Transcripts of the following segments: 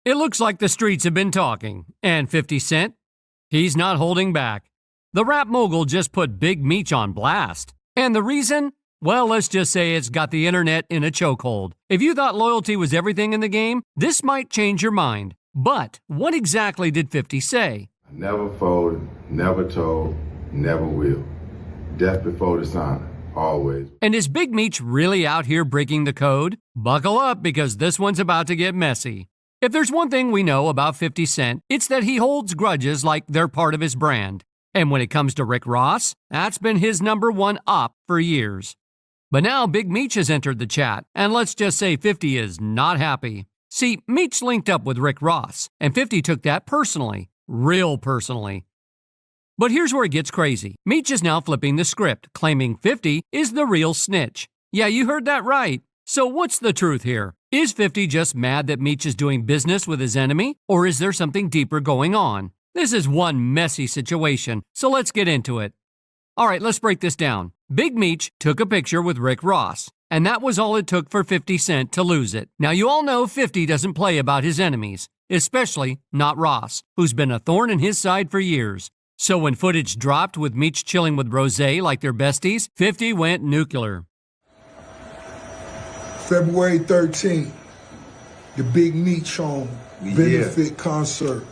It looks like the streets have been talking, and 50 Cent, he's not holding back. The rap mogul just put Big Meech on blast. And the reason? Well, let's just say it's got the internet in a chokehold. If you thought loyalty was everything in the game, this might change your mind. But what exactly did 50 say? I never folded, never told, never will. Death before dishonor, always. And is Big Meech really out here breaking the code? Buckle up, because this one's about to get messy. If there's one thing we know about 50 Cent, it's that he holds grudges like they're part of his brand. And when it comes to Rick Ross, that's been his #1 op for years. But now Big Meech has entered the chat, and let's just say 50 is not happy. See, Meech linked up with Rick Ross, and 50 took that personally, real personally. But here's where it gets crazy. Meech is now flipping the script, claiming 50 is the real Snitch. Yeah, you heard that right. So what's the truth here? Is 50 just mad that Meech is doing business with his enemy, or is there something deeper going on? This is one messy situation, so let's get into it. Alright, let's break this down. Big Meech took a picture with Rick Ross, and that was all it took for 50 Cent to lose it. Now you all know 50 doesn't play about his enemies, especially not Ross, who's been a thorn in his side for years. So when footage dropped with Meech chilling with Rose like they're besties, 50 went nuclear. February 13th, the Big Meech benefit concert.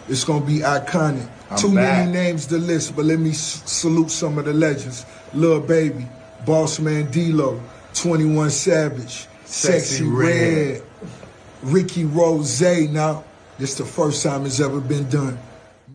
It's gonna be iconic. Too many names to list, but let me salute some of the legends. Lil Baby, Boss Man D-Lo, 21 Savage, Sexy Red, Ricky Rose. Now, this the first time it's ever been done.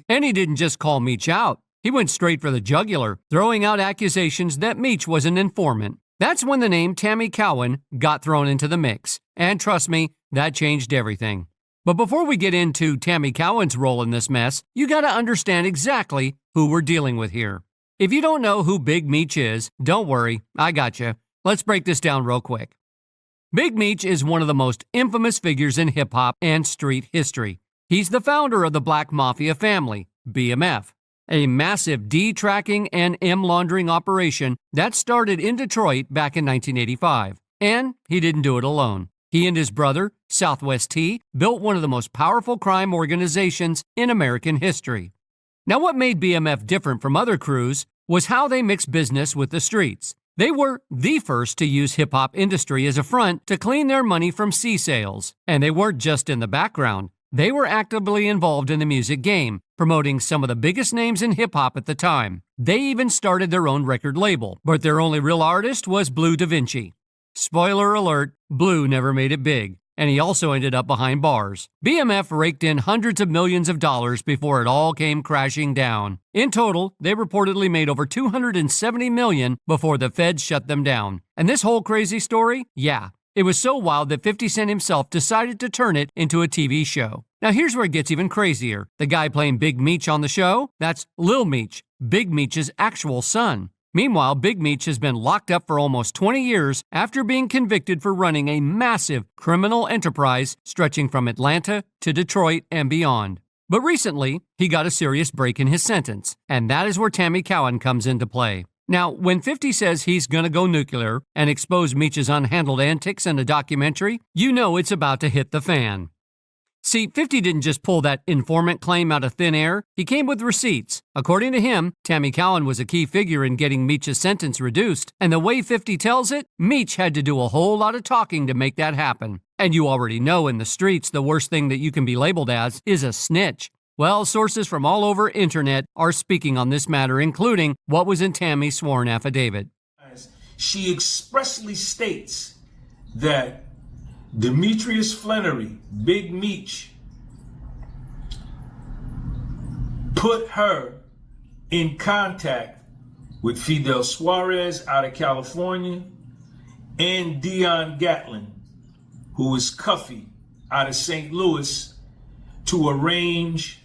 And he didn't just call Meech out. He went straight for the jugular, throwing out accusations that Meech was an informant. That's when the name Tammy Cowan got thrown into the mix. And trust me, that changed everything. But before we get into Tammy Cowan's role in this mess, you gotta understand exactly who we're dealing with here. If you don't know who Big Meech is, don't worry, I gotcha. Let's break this down real quick. Big Meech is one of the most infamous figures in hip-hop and street history. He's the founder of the Black Mafia family, BMF, a massive D-tracking and M-laundering operation that started in Detroit back in 1985. And he didn't do it alone. He and his brother, Southwest T, built one of the most powerful crime organizations in American history. Now, what made BMF different from other crews was how they mixed business with the streets. They were the first to use hip-hop industry as a front to clean their money from C-sales. And they weren't just in the background. They were actively involved in the music game, promoting some of the biggest names in hip-hop at the time. They even started their own record label, but their only real artist was Blue Da Vinci. Spoiler alert, Blue never made it big, and he also ended up behind bars. BMF raked in hundreds of millions of dollars before it all came crashing down. In total, they reportedly made over $270 million before the feds shut them down. And this whole crazy story? Yeah, it was so wild that 50 Cent himself decided to turn it into a TV show. Now here's where it gets even crazier. The guy playing Big Meech on the show? That's Lil Meech, Big Meech's actual son. Meanwhile, Big Meech has been locked up for almost 20 years after being convicted for running a massive criminal enterprise stretching from Atlanta to Detroit and beyond. But recently, he got a serious break in his sentence, and that is where Tammy Cowan comes into play. Now, when 50 says he's gonna go nuclear and expose Meech's unhandled antics in a documentary, you know it's about to hit the fan. See, 50 didn't just pull that informant claim out of thin air. He came with receipts. According to him, Tammy Cowan was a key figure in getting Meech's sentence reduced, and the way 50 tells it, Meech had to do a whole lot of talking to make that happen. And you already know in the streets the worst thing that you can be labeled as is a snitch. Well, sources from all over internet are speaking on this matter, including what was in Tammy's sworn affidavit. She expressly states that Demetrius Flannery, Big Meech, put her in contact with Fidel Suarez out of California and Dion Gatlin, who is Cuffy out of St. Louis, to arrange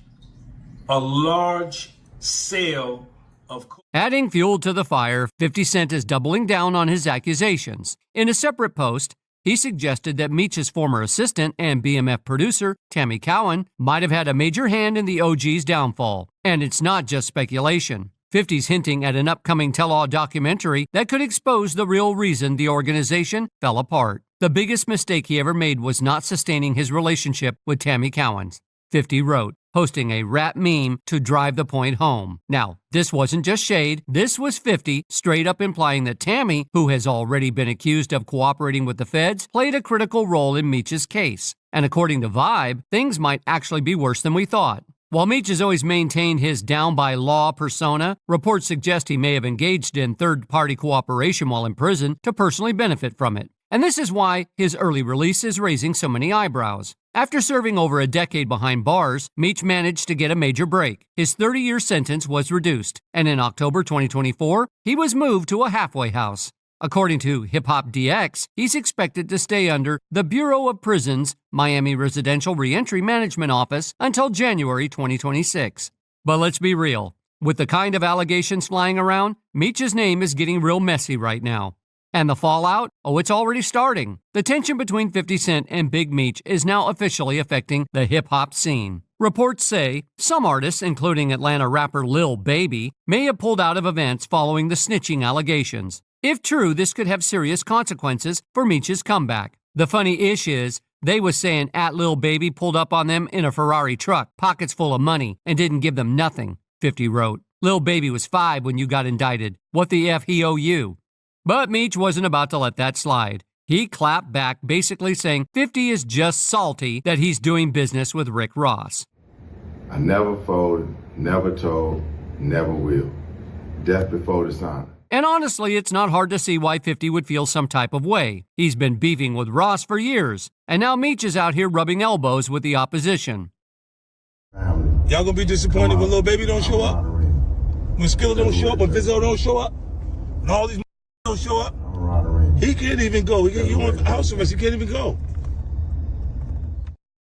a large sale of cocaine. Adding fuel to the fire, 50 Cent is doubling down on his accusations. In a separate post, he suggested that Meech's former assistant and BMF producer, Tammy Cowan, might have had a major hand in the OG's downfall. And it's not just speculation. 50's hinting at an upcoming tell-all documentary that could expose the real reason the organization fell apart. The biggest mistake he ever made was not sustaining his relationship with Tammy Cowan, 50 wrote, posting a rap meme to drive the point home. Now, this wasn't just shade. This was 50 straight up implying that Tammy, who has already been accused of cooperating with the feds, played a critical role in Meech's case. And according to Vibe, things might actually be worse than we thought. While Meech has always maintained his down-by-law persona, reports suggest he may have engaged in third-party cooperation while in prison to personally benefit from it. And this is why his early release is raising so many eyebrows. After serving over a decade behind bars, Meech managed to get a major break. His 30-year sentence was reduced, and in October 2024, he was moved to a halfway house. According to Hip Hop DX, he's expected to stay under the Bureau of Prisons Miami Residential Reentry Management Office until January 2026. But let's be real. With the kind of allegations flying around, Meech's name is getting real messy right now. And the fallout? Oh, it's already starting. The tension between 50 Cent and Big Meech is now officially affecting the hip-hop scene. Reports say some artists, including Atlanta rapper Lil Baby, may have pulled out of events following the snitching allegations. If true, this could have serious consequences for Meech's comeback. The funny ish is, they was saying Lil Baby pulled up on them in a Ferrari truck, pockets full of money, and didn't give them nothing, 50 wrote. Lil Baby was 5 when you got indicted. What the F he owe you? But Meech wasn't about to let that slide. He clapped back, basically saying 50 is just salty that he's doing business with Rick Ross. I never folded, never told, never will. Death before dishonor. And honestly, it's not hard to see why 50 would feel some type of way. He's been beefing with Ross for years, and now Meech is out here rubbing elbows with the opposition. Y'all gonna be disappointed when Lil Baby don't show up? When Skilla don't show up? When Vizzo don't show up? When all these don't show up? He can't even go. He on house arrest. He can't even go.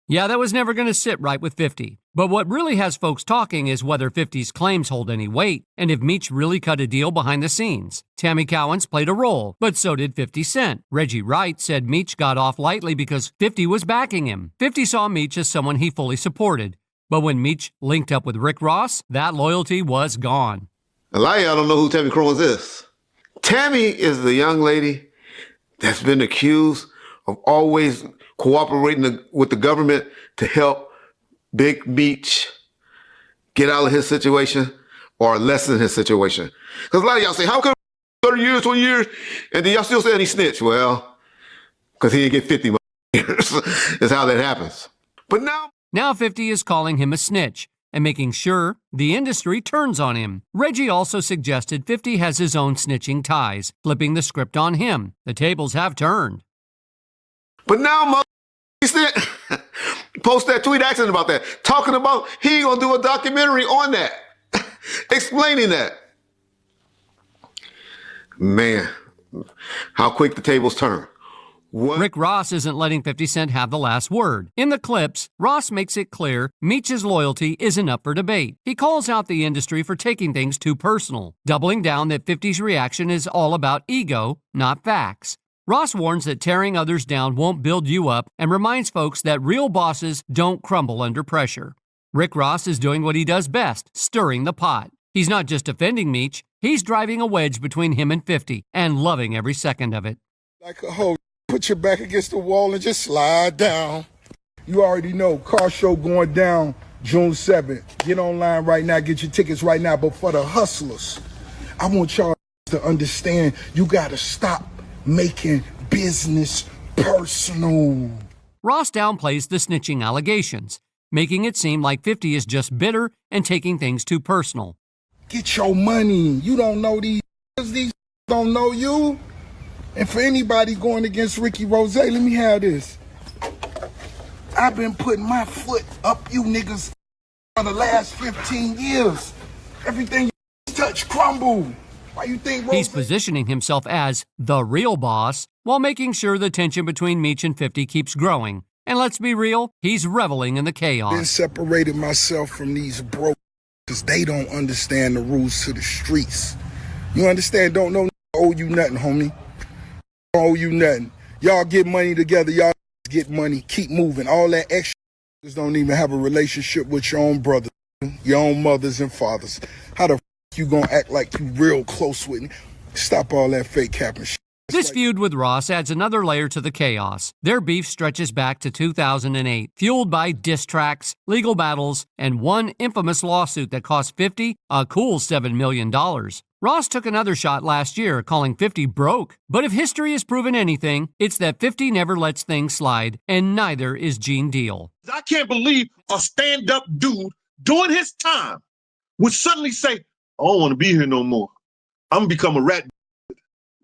Yeah, that was never going to sit right with 50. But what really has folks talking is whether 50's claims hold any weight, and if Meech really cut a deal behind the scenes. Tammy Cowan's played a role, but so did 50 Cent. Reggie Wright said Meech got off lightly because 50 was backing him. 50 saw Meech as someone he fully supported. But when Meech linked up with Rick Ross, that loyalty was gone. A lot of y'all don't know who Tammy Cowan is. Tammy is the young lady that's been accused of always cooperating with the government to help Big Meech get out of his situation or lessen his situation. Because a lot of y'all say, how come 30 years, 20 years, and then y'all still saying he snitched? Well, because he didn't get 50 years. Is how that happens. But Now 50 is calling him a snitch and making sure the industry turns on him. Reggie also suggested 50 has his own snitching ties, flipping the script on him. The tables have turned. But now, post that tweet asking about that, talking about he gonna do a documentary on that, explaining that. Man, how quick the tables turn. What? Rick Ross isn't letting 50 Cent have the last word. In the clips, Ross makes it clear Meech's loyalty isn't up for debate. He calls out the industry for taking things too personal, doubling down that 50's reaction is all about ego, not facts. Ross warns that tearing others down won't build you up and reminds folks that real bosses don't crumble under pressure. Rick Ross is doing what he does best, stirring the pot. He's not just defending Meech, he's driving a wedge between him and 50 and loving every second of it. Like a hoe, put your back against the wall and just slide down. You already know, car show going down June 7th. Get online right now, get your tickets right now. But for the hustlers, I want y'all to understand you gotta stop making business personal. Ross downplays the snitching allegations, making it seem like 50 is just bitter and taking things too personal. Get your money. You don't know these don't know you. And for anybody going against Ricky Rose, let me have this. I've been putting my foot up you niggas for the last 15 years. Everything you touch crumble. Why you think Rose? He's positioning himself as the real boss while making sure the tension between Meech and 50 keeps growing. And let's be real, he's reveling in the chaos. Been separated myself from these broke because they don't understand the rules to the streets. You understand? Don't know owe you nothing, homie. Don't owe you nothing. Y'all get money together. Y'all get money. Keep moving. All that extra don't even have a relationship with your own brothers, your own mothers and fathers. How the you gonna act like you real close with me? Stop all that fake cap and shit. This feud with Ross adds another layer to the chaos. Their beef stretches back to 2008, fueled by diss tracks, legal battles, and one infamous lawsuit that cost 50 a cool $7 million. Ross took another shot last year, calling 50 broke. But if history has proven anything, it's that 50 never lets things slide, and neither is Gene Deal. I can't believe a stand-up dude doing his time would suddenly say, I don't want to be here no more. I'm going to become a rat.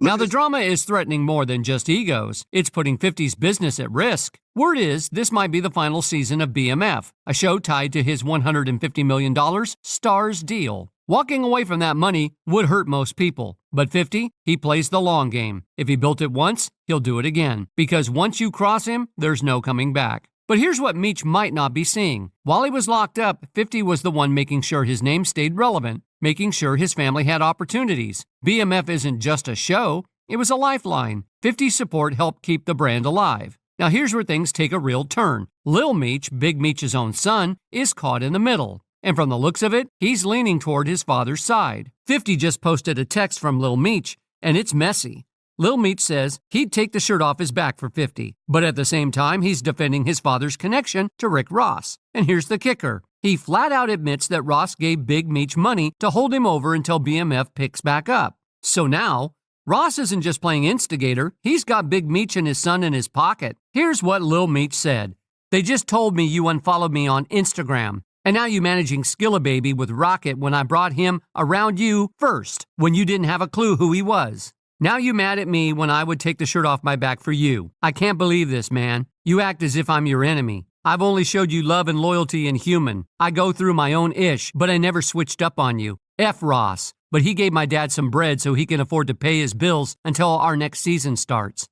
Now, the drama is threatening more than just egos. It's putting 50's business at risk. Word is this might be the final season of BMF, a show tied to his $150 million Stars deal. Walking away from that money would hurt most people. But 50, he plays the long game. If he built it once, he'll do it again. Because once you cross him, there's no coming back. But here's what Meech might not be seeing. While he was locked up, 50 was the one making sure his name stayed relevant, making sure his family had opportunities. BMF isn't just a show, it was a lifeline. 50's support helped keep the brand alive. Now here's where things take a real turn. Lil Meech, Big Meech's own son, is caught in the middle. And from the looks of it, he's leaning toward his father's side. 50 just posted a text from Lil Meech, and it's messy. Lil Meech says he'd take the shirt off his back for 50, but at the same time, he's defending his father's connection to Rick Ross. And here's the kicker. He flat out admits that Ross gave Big Meech money to hold him over until BMF picks back up. So now, Ross isn't just playing instigator, he's got Big Meech and his son in his pocket. Here's what Lil Meech said. They just told me you unfollowed me on Instagram. And now you managing Skillababy with Rocket when I brought him around you first, when you didn't have a clue who he was. Now you mad at me when I would take the shirt off my back for you. I can't believe this, man. You act as if I'm your enemy. I've only showed you love and loyalty and human. I go through my own ish, but I never switched up on you. F Ross. But he gave my dad some bread so he can afford to pay his bills until our next season starts.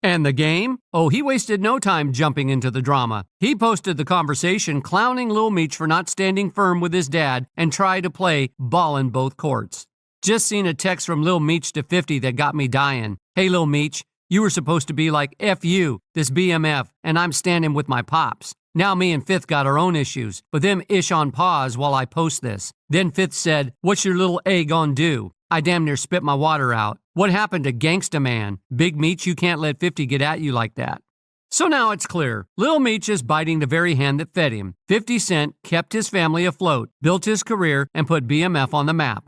And the game? Oh, he wasted no time jumping into the drama. He posted the conversation clowning Lil Meech for not standing firm with his dad and tried to play ball in both courts. Just seen a text from Lil Meech to 50 that got me dying. Hey, Lil Meech, you were supposed to be like, F you, this BMF, and I'm standing with my pops. Now me and Fifth got our own issues, but them ish on pause while I post this. Then Fifth said, what's your little A gonna do? I damn near spit my water out. What happened to Gangsta Man? Big Meech, you can't let 50 get at you like that. So now it's clear. Lil Meech is biting the very hand that fed him. 50 Cent kept his family afloat, built his career, and put BMF on the map.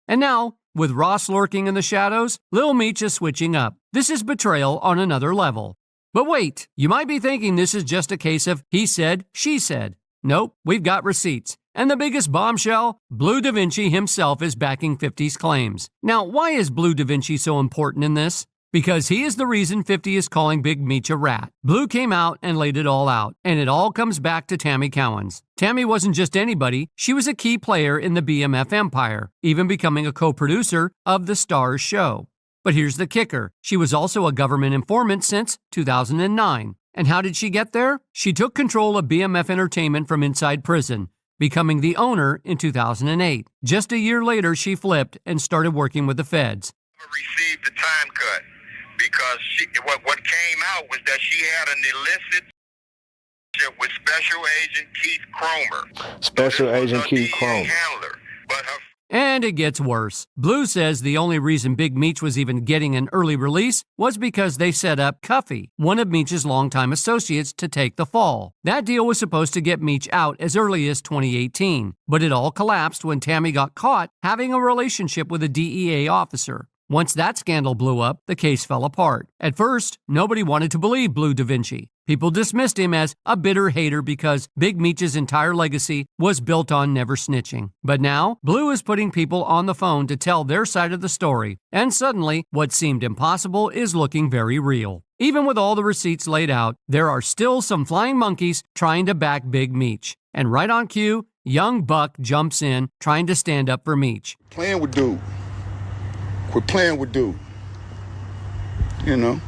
And now, with Ross lurking in the shadows, Lil Meech is switching up. This is betrayal on another level. But wait, you might be thinking this is just a case of he said, she said. Nope, we've got receipts. And the biggest bombshell, Blue Da Vinci himself is backing 50's claims. Now, why is Blue Da Vinci so important in this? Because he is the reason 50 is calling Big Meech a rat. Blue came out and laid it all out, and it all comes back to Tammy Cowens. Tammy wasn't just anybody, she was a key player in the BMF empire, even becoming a co-producer of the Stars show. But here's the kicker, she was also a government informant since 2009. And how did she get there? She took control of BMF Entertainment from inside prison, becoming the owner in 2008. Just a year later, she flipped and started working with the feds. Received the time cut because what came out was that she had an illicit with Special Agent Keith Cromer. Special Agent Keith Cromer. Handler, but her And it gets worse. Blue says the only reason Big Meech was even getting an early release was because they set up Cuffy, one of Meech's longtime associates, to take the fall. That deal was supposed to get Meech out as early as 2018, but it all collapsed when Tammy got caught having a relationship with a DEA officer. Once that scandal blew up, the case fell apart. At first, nobody wanted to believe Blue Da Vinci. People dismissed him as a bitter hater because Big Meech's entire legacy was built on never snitching. But now, Blue is putting people on the phone to tell their side of the story. And suddenly, what seemed impossible is looking very real. Even with all the receipts laid out, there are still some flying monkeys trying to back Big Meech. And right on cue, young Buck jumps in, trying to stand up for Meech. Playing with dude. Quit playing with dude. You know,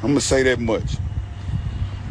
I'm gonna say that much.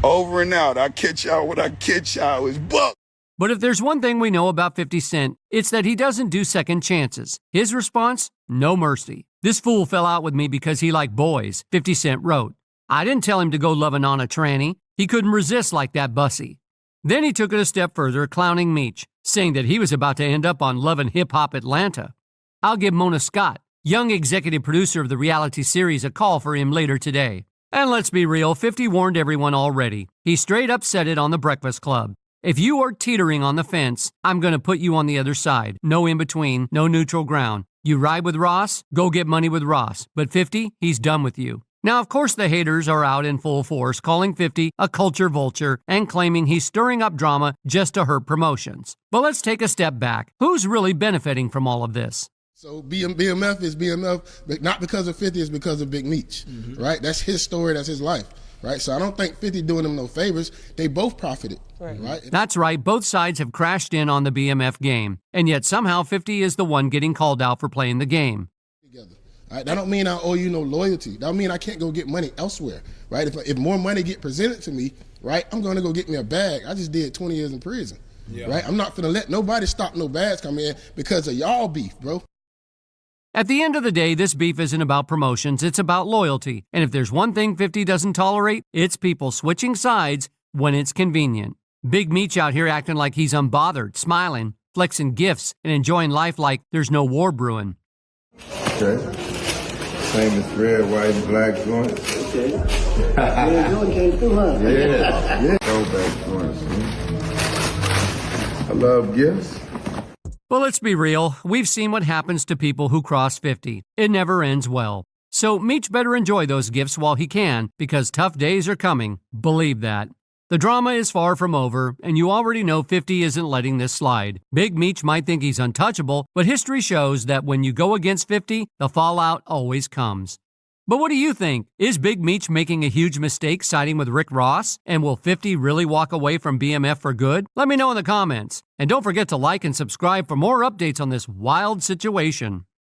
Over and out. I catch y'all what I catch y'all is Buck. But if there's one thing we know about 50 Cent, it's that he doesn't do second chances. His response? No mercy. This fool fell out with me because he liked boys, 50 Cent wrote. I didn't tell him to go loving on a tranny. He couldn't resist like that bussy. Then he took it a step further, clowning Meech, saying that he was about to end up on Love and Hip Hop Atlanta. I'll give Mona Scott, Young executive producer of the reality series a call for him later today. And let's be real, 50 warned everyone already. He straight up said it on The Breakfast Club. If you are teetering on the fence, I'm going to put you on the other side. No in between, no neutral ground. You ride with Ross, go get money with Ross. But 50, he's done with you. Now, of course, the haters are out in full force, calling 50 a culture vulture and claiming he's stirring up drama just to hurt promotions. But let's take a step back. Who's really benefiting from all of this? So BMF is BMF, but not because of 50, it's because of Big Meech, right? That's his story, that's his life, right? So I don't think 50 doing him no favors. They both profited, right? That's right. Both sides have crashed in on the BMF game. And yet somehow 50 is the one getting called out for playing the game. Together. Right? That don't mean I owe you no loyalty. That don't mean I can't go get money elsewhere, right? If more money get presented to me, right, I'm going to go get me a bag. I just did 20 years in prison, right? I'm not going to let nobody stop no bags come in because of y'all beef, bro. At the end of the day, this beef isn't about promotions, it's about loyalty. And if there's one thing 50 doesn't tolerate, it's people switching sides when it's convenient. Big Meech out here acting like he's unbothered, smiling, flexing gifts, and enjoying life like there's no war brewing. Okay. Famous red, white, and black joints. Okay. Yeah, joint came through, huh? Yeah. Throwback joints. I love gifts. Well, let's be real. We've seen what happens to people who cross 50. It never ends well. So Meech better enjoy those gifts while he can, because tough days are coming. Believe that. The drama is far from over, and you already know 50 isn't letting this slide. Big Meech might think he's untouchable, but history shows that when you go against 50, the fallout always comes. But what do you think? Is Big Meech making a huge mistake siding with Rick Ross? And will 50 really walk away from BMF for good? Let me know in the comments. And don't forget to like and subscribe for more updates on this wild situation.